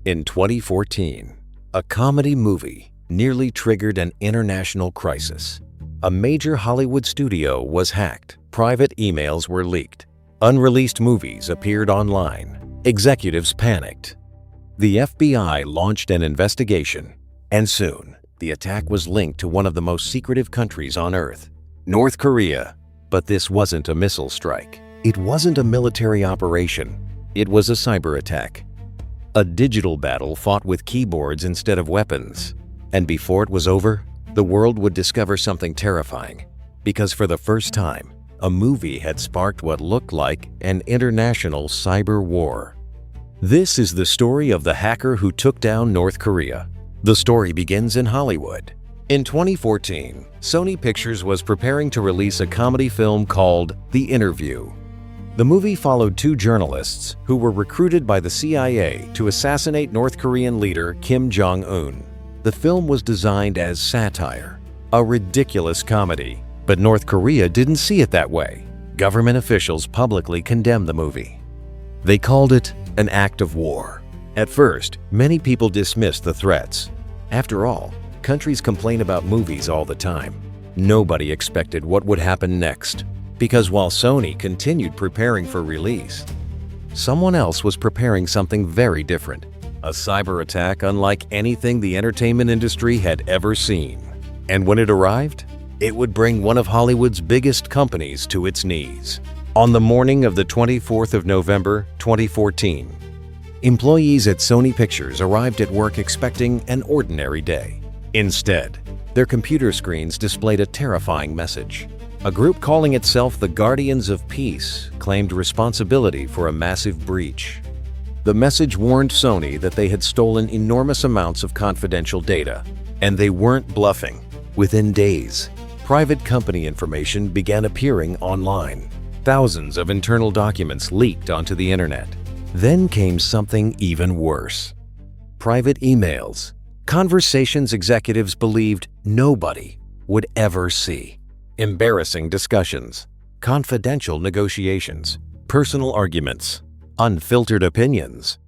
In 2014, a comedy movie nearly triggered an international crisis. A major Hollywood studio was hacked, private emails were leaked, unreleased movies appeared online, executives panicked. The FBI launched an investigation, and soon the attack was linked to one of the most secretive countries on Earth, North Korea. But this wasn't a missile strike. It wasn't a military operation. It was a cyber attack. A digital battle fought with keyboards instead of weapons. And before it was over, the world would discover something terrifying. Because for the first time, a movie had sparked what looked like an international cyber war. This is the story of the hacker who took down North Korea. The story begins in Hollywood. In 2014, Sony Pictures was preparing to release a comedy film called The Interview. The movie followed two journalists who were recruited by the CIA to assassinate North Korean leader Kim Jong-un. The film was designed as satire, a ridiculous comedy, but North Korea didn't see it that way. Government officials publicly condemned the movie. They called it an act of war. At first, many people dismissed the threats. After all, countries complain about movies all the time. Nobody expected what would happen next. Because while Sony continued preparing for release, someone else was preparing something very different. A cyber attack unlike anything the entertainment industry had ever seen. And when it arrived, it would bring one of Hollywood's biggest companies to its knees. On the morning of the 24th of November, 2014, employees at Sony Pictures arrived at work expecting an ordinary day. Instead, their computer screens displayed a terrifying message. A group calling itself the Guardians of Peace claimed responsibility for a massive breach. The message warned Sony that they had stolen enormous amounts of confidential data, and they weren't bluffing. Within days, private company information began appearing online. Thousands of internal documents leaked onto the internet. Then came something even worse. Private emails, conversations executives believed nobody would ever see. Embarrassing discussions, confidential negotiations, personal arguments, unfiltered opinions.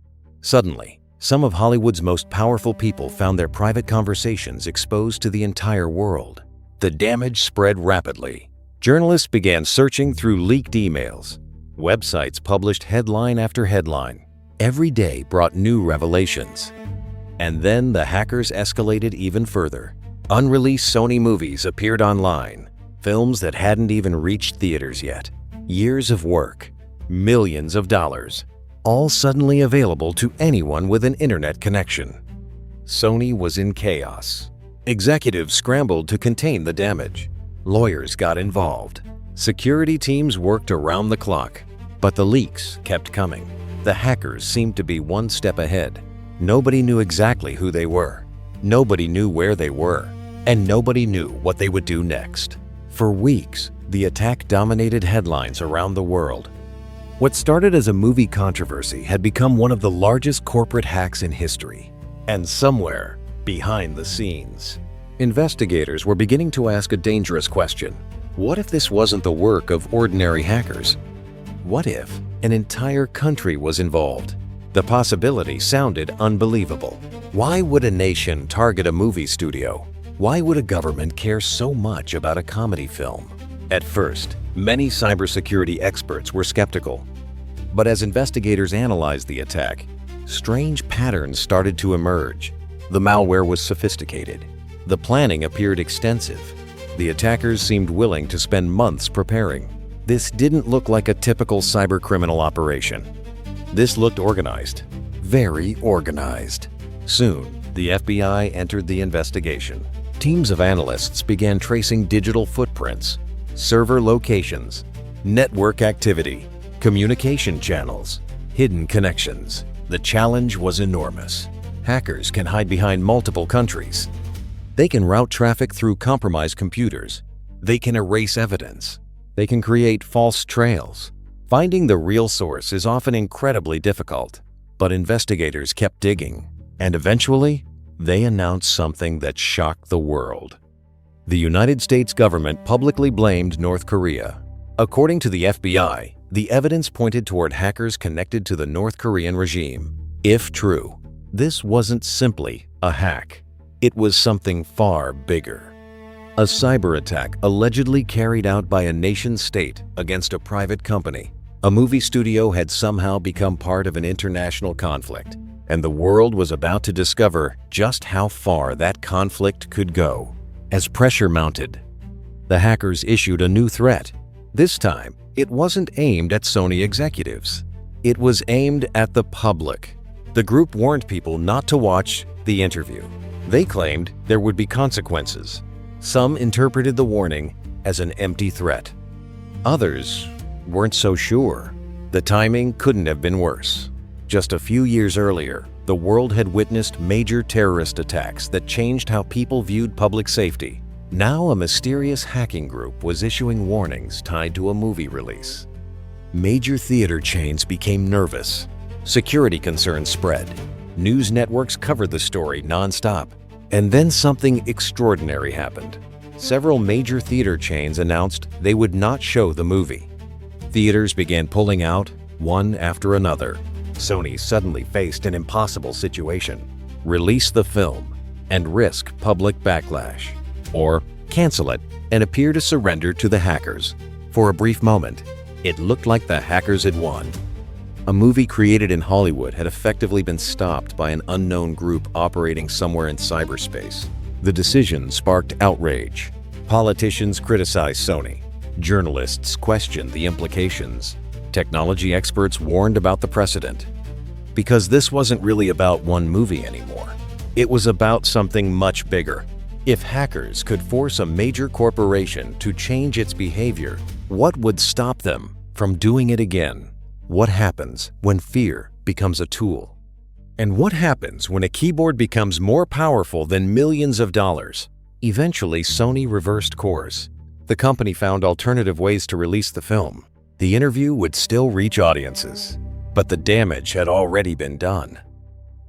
Suddenly, some of Hollywood's most powerful people found their private conversations exposed to the entire world. The damage spread rapidly. Journalists began searching through leaked emails. Websites published headline after headline. Every day brought new revelations. And then the hackers escalated even further. Unreleased Sony movies appeared online. Films that hadn't even reached theaters yet. Years of work, millions of dollars, all suddenly available to anyone with an internet connection. Sony was in chaos. Executives scrambled to contain the damage. Lawyers got involved. Security teams worked around the clock. But the leaks kept coming. The hackers seemed to be one step ahead. Nobody knew exactly who they were. Nobody knew where they were. And nobody knew what they would do next. For weeks, the attack dominated headlines around the world. What started as a movie controversy had become one of the largest corporate hacks in history. And somewhere, behind the scenes, investigators were beginning to ask a dangerous question. What if this wasn't the work of ordinary hackers? What if an entire country was involved? The possibility sounded unbelievable. Why would a nation target a movie studio? Why would a government care so much about a comedy film? At first, many cybersecurity experts were skeptical. But as investigators analyzed the attack, strange patterns started to emerge. The malware was sophisticated. The planning appeared extensive. The attackers seemed willing to spend months preparing. This didn't look like a typical cybercriminal operation. This looked organized, very organized. Soon, the FBI entered the investigation. Teams of analysts began tracing digital footprints, server locations, network activity, communication channels, hidden connections. The challenge was enormous. Hackers can hide behind multiple countries. They can route traffic through compromised computers. They can erase evidence. They can create false trails. Finding the real source is often incredibly difficult, but investigators kept digging, and eventually, they announced something that shocked the world. The United States government publicly blamed North Korea. According to the FBI, the evidence pointed toward hackers connected to the North Korean regime. If true, This wasn't simply a hack. It was something far bigger. A cyber attack allegedly carried out by a nation-state against a private company. A movie studio had somehow become part of an international conflict, and the world was about to discover just how far that conflict could go. As pressure mounted, the hackers issued a new threat. This time, it wasn't aimed at Sony executives. It was aimed at the public. The group warned people not to watch the interview. They claimed there would be consequences. Some interpreted the warning as an empty threat. Others weren't so sure. The timing couldn't have been worse. Just a few years earlier, the world had witnessed major terrorist attacks that changed how people viewed public safety. Now a mysterious hacking group was issuing warnings tied to a movie release. Major theater chains became nervous. Security concerns spread. News networks covered the story nonstop. And then something extraordinary happened. Several major theater chains announced they would not show the movie. Theaters began pulling out, one after another. Sony suddenly faced an impossible situation: release the film and risk public backlash, or cancel it and appear to surrender to the hackers. For a brief moment, it looked like the hackers had won. A movie created in Hollywood had effectively been stopped by an unknown group operating somewhere in cyberspace. The decision sparked outrage. Politicians criticized Sony. Journalists questioned the implications. Technology experts warned about the precedent. Because this wasn't really about one movie anymore. It was about something much bigger. If hackers could force a major corporation to change its behavior, what would stop them from doing it again? What happens when fear becomes a tool? And what happens when a keyboard becomes more powerful than millions of dollars? Eventually, Sony reversed course. The company found alternative ways to release the film. The interview would still reach audiences, but the damage had already been done.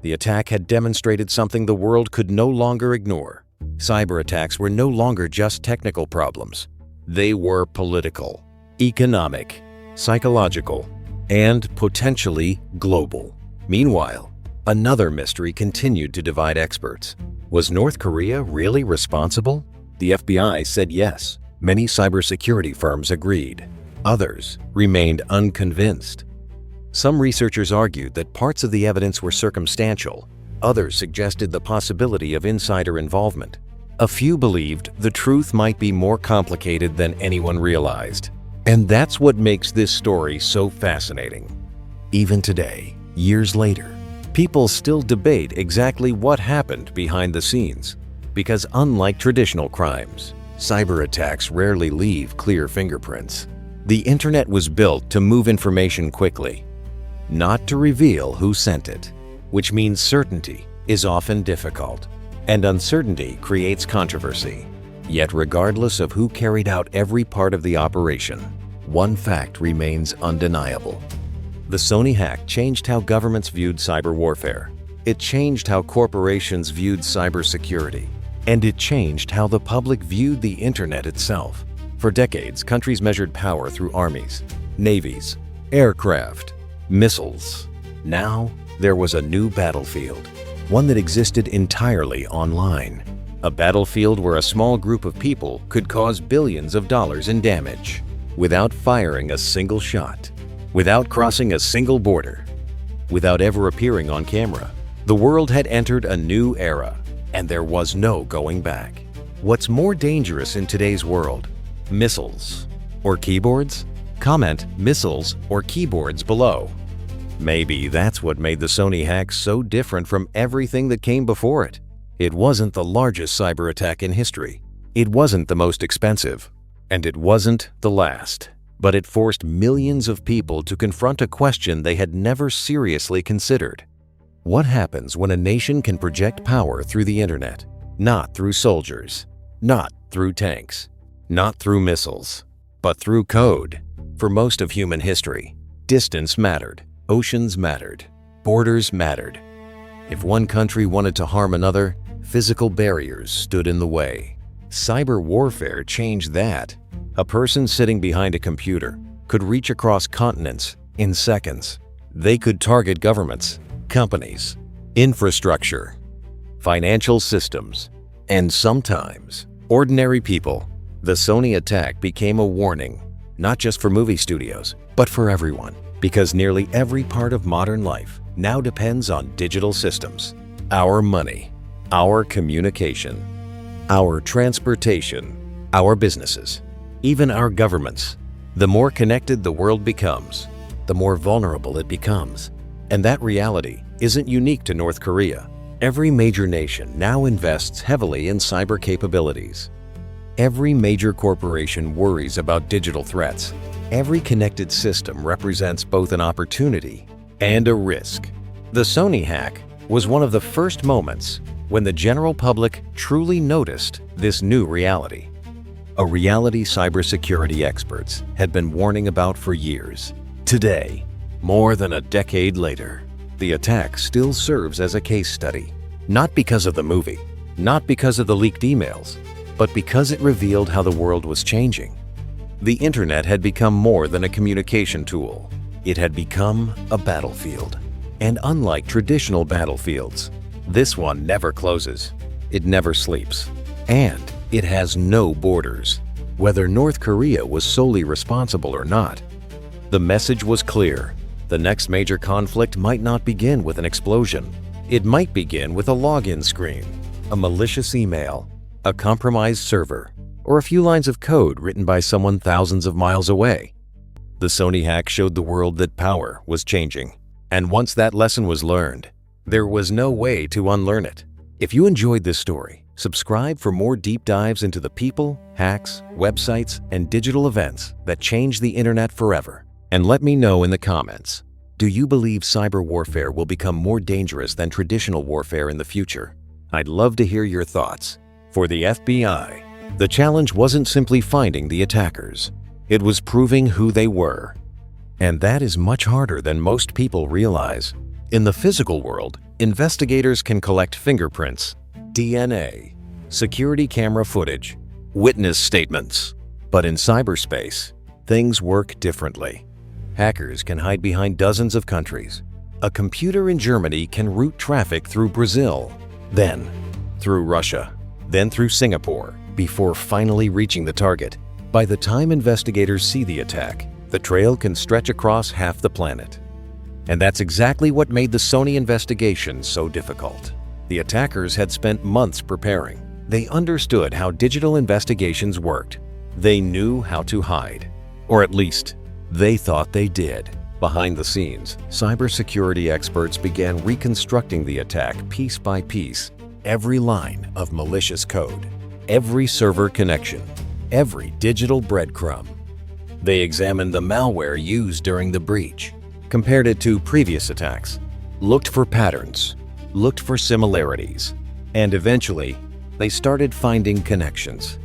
The attack had demonstrated something the world could no longer ignore. Cyber attacks were no longer just technical problems. They were political, economic, psychological, and potentially global. Meanwhile, another mystery continued to divide experts. Was North Korea really responsible? The FBI said yes. Many cybersecurity firms agreed. Others remained unconvinced. Some researchers argued that parts of the evidence were circumstantial. Others suggested the possibility of insider involvement. A few believed the truth might be more complicated than anyone realized. And that's what makes this story so fascinating. Even today, years later, people still debate exactly what happened behind the scenes. Because unlike traditional crimes, cyber attacks rarely leave clear fingerprints. The internet was built to move information quickly, not to reveal who sent it, which means certainty is often difficult, and uncertainty creates controversy. Yet regardless of who carried out every part of the operation, one fact remains undeniable. The Sony hack changed how governments viewed cyber warfare. It changed how corporations viewed cybersecurity. And it changed how the public viewed the internet itself. For decades, countries measured power through armies, navies, aircraft, missiles. Now, there was a new battlefield, one that existed entirely online. A battlefield where a small group of people could cause billions of dollars in damage without firing a single shot, without crossing a single border, without ever appearing on camera. The world had entered a new era, and there was no going back. What's more dangerous in today's world? Missiles or keyboards? Comment missiles or keyboards below. Maybe that's what made the Sony hack so different from everything that came before it. It wasn't the largest cyber attack in history. It wasn't the most expensive. And it wasn't the last. But it forced millions of people to confront a question they had never seriously considered. What happens when a nation can project power through the internet? Not through soldiers, not through tanks, not through missiles, but through code. For most of human history, distance mattered, oceans mattered, borders mattered. If one country wanted to harm another, physical barriers stood in the way. Cyber warfare changed that. A person sitting behind a computer could reach across continents in seconds. They could target governments, companies, infrastructure, financial systems, and sometimes ordinary people. The Sony attack became a warning, not just for movie studios, but for everyone, because nearly every part of modern life now depends on digital systems. Our money, our communication, our transportation, our businesses, even our governments. The more connected the world becomes, the more vulnerable it becomes. And that reality isn't unique to North Korea. Every major nation now invests heavily in cyber capabilities. Every major corporation worries about digital threats. Every connected system represents both an opportunity and a risk. The Sony hack was one of the first moments when the general public truly noticed this new reality. A reality cybersecurity experts had been warning about for years. Today, more than a decade later, the attack still serves as a case study. Not because of the movie, not because of the leaked emails, but because it revealed how the world was changing. The internet had become more than a communication tool. It had become a battlefield. And unlike traditional battlefields, this one never closes. It never sleeps. And it has no borders. Whether North Korea was solely responsible or not, the message was clear. The next major conflict might not begin with an explosion. It might begin with a login screen, a malicious email, a compromised server, or a few lines of code written by someone thousands of miles away. The Sony hack showed the world that power was changing. And once that lesson was learned, there was no way to unlearn it. If you enjoyed this story, subscribe for more deep dives into the people, hacks, websites, and digital events that change the internet forever. And let me know in the comments, do you believe cyber warfare will become more dangerous than traditional warfare in the future? I'd love to hear your thoughts. For the FBI, the challenge wasn't simply finding the attackers. It was proving who they were. And that is much harder than most people realize. In the physical world, investigators can collect fingerprints, DNA, security camera footage, witness statements. But in cyberspace, things work differently. Hackers can hide behind dozens of countries. A computer in Germany can route traffic through Brazil, then through Russia, then through Singapore, before finally reaching the target. By the time investigators see the attack, the trail can stretch across half the planet. And that's exactly what made the Sony investigation so difficult. The attackers had spent months preparing. They understood how digital investigations worked. They knew how to hide. Or at least, they thought they did. Behind the scenes, cybersecurity experts began reconstructing the attack piece by piece. Every line of malicious code, every server connection, every digital breadcrumb. They examined the malware used during the breach, compared it to previous attacks, looked for patterns, looked for similarities, and eventually, they started finding connections.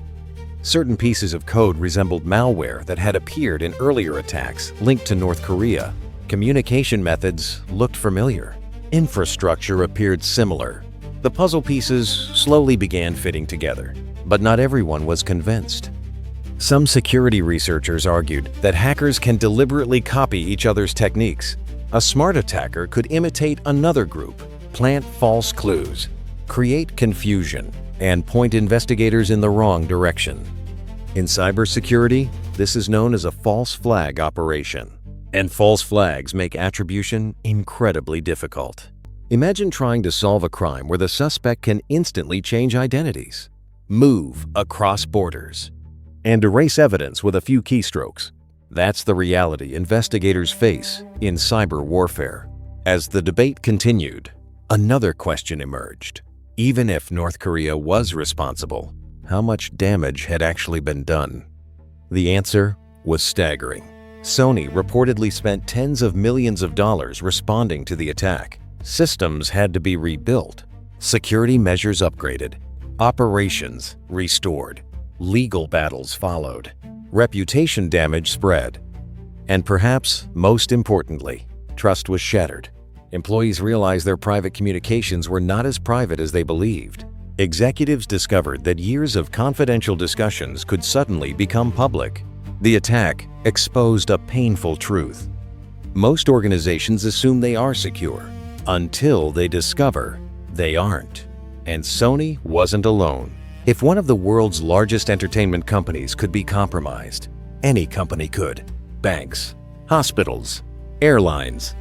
Certain pieces of code resembled malware that had appeared in earlier attacks linked to North Korea. Communication methods looked familiar. Infrastructure appeared similar. The puzzle pieces slowly began fitting together, but not everyone was convinced. Some security researchers argued that hackers can deliberately copy each other's techniques. A smart attacker could imitate another group, plant false clues, create confusion, and point investigators in the wrong direction. In cybersecurity, this is known as a false flag operation. And false flags make attribution incredibly difficult. Imagine trying to solve a crime where the suspect can instantly change identities, move across borders, and erase evidence with a few keystrokes. That's the reality investigators face in cyber warfare. As the debate continued, another question emerged. Even if North Korea was responsible, how much damage had actually been done? The answer was staggering. Sony reportedly spent tens of millions of dollars responding to the attack. Systems had to be rebuilt, security measures upgraded, operations restored, legal battles followed, reputation damage spread, and perhaps most importantly, trust was shattered. Employees realized their private communications were not as private as they believed. Executives discovered that years of confidential discussions could suddenly become public. The attack exposed a painful truth. Most organizations assume they are secure. until they discover they aren't. And Sony wasn't alone. If one of the world's largest entertainment companies could be compromised, any company could. Banks, hospitals, airlines,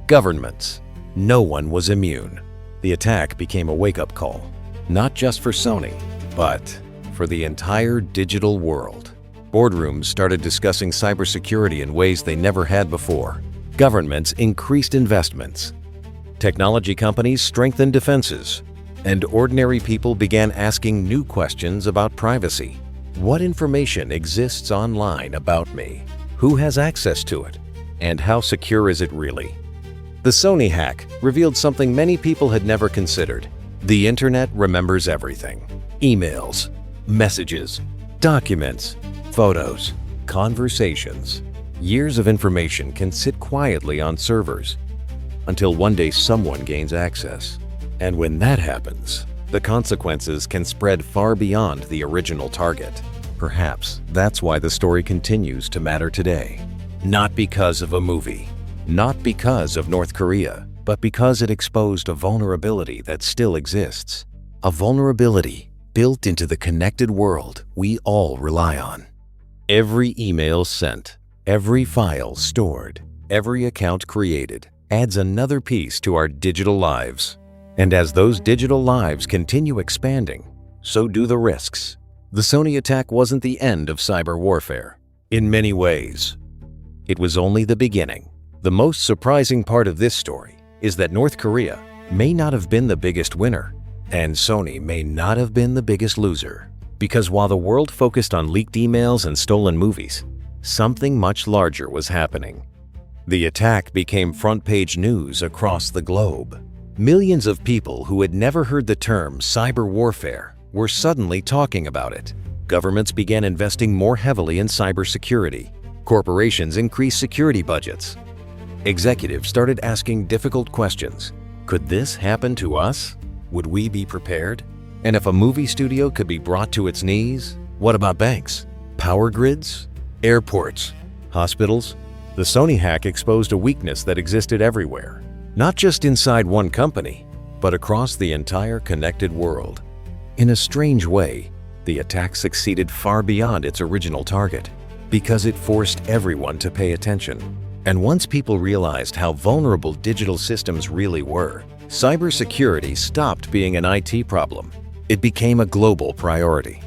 governments. No one was immune. The attack became a wake-up call, not just for Sony, but for the entire digital world. Boardrooms started discussing cybersecurity in ways they never had before. Governments increased investments. Technology companies strengthened defenses. And ordinary people began asking new questions about privacy. What information exists online about me? Who has access to it? And how secure is it really? The Sony hack revealed something many people had never considered. The internet remembers everything. Emails, messages, documents, photos, conversations. Years of information can sit quietly on servers until one day someone gains access. And when that happens, the consequences can spread far beyond the original target. Perhaps that's why the story continues to matter today. Not because of a movie, not because of North Korea, but because it exposed a vulnerability that still exists. A vulnerability built into the connected world we all rely on. Every email sent, every file stored, every account created adds another piece to our digital lives. And as those digital lives continue expanding, so do the risks. The Sony attack wasn't the end of cyber warfare. In many ways, it was only the beginning. The most surprising part of this story is that North Korea may not have been the biggest winner, and Sony may not have been the biggest loser. Because while the world focused on leaked emails and stolen movies, something much larger was happening. The attack became front-page news across the globe. Millions of people who had never heard the term cyber warfare were suddenly talking about it. Governments began investing more heavily in cybersecurity. Corporations increased security budgets. Executives started asking difficult questions. Could this happen to us? Would we be prepared? And if a movie studio could be brought to its knees, what about banks, power grids, airports, hospitals? The Sony hack exposed a weakness that existed everywhere. Not just inside one company, but across the entire connected world. In a strange way, the attack succeeded far beyond its original target because it forced everyone to pay attention. And once people realized how vulnerable digital systems really were, cybersecurity stopped being an IT problem. It became a global priority.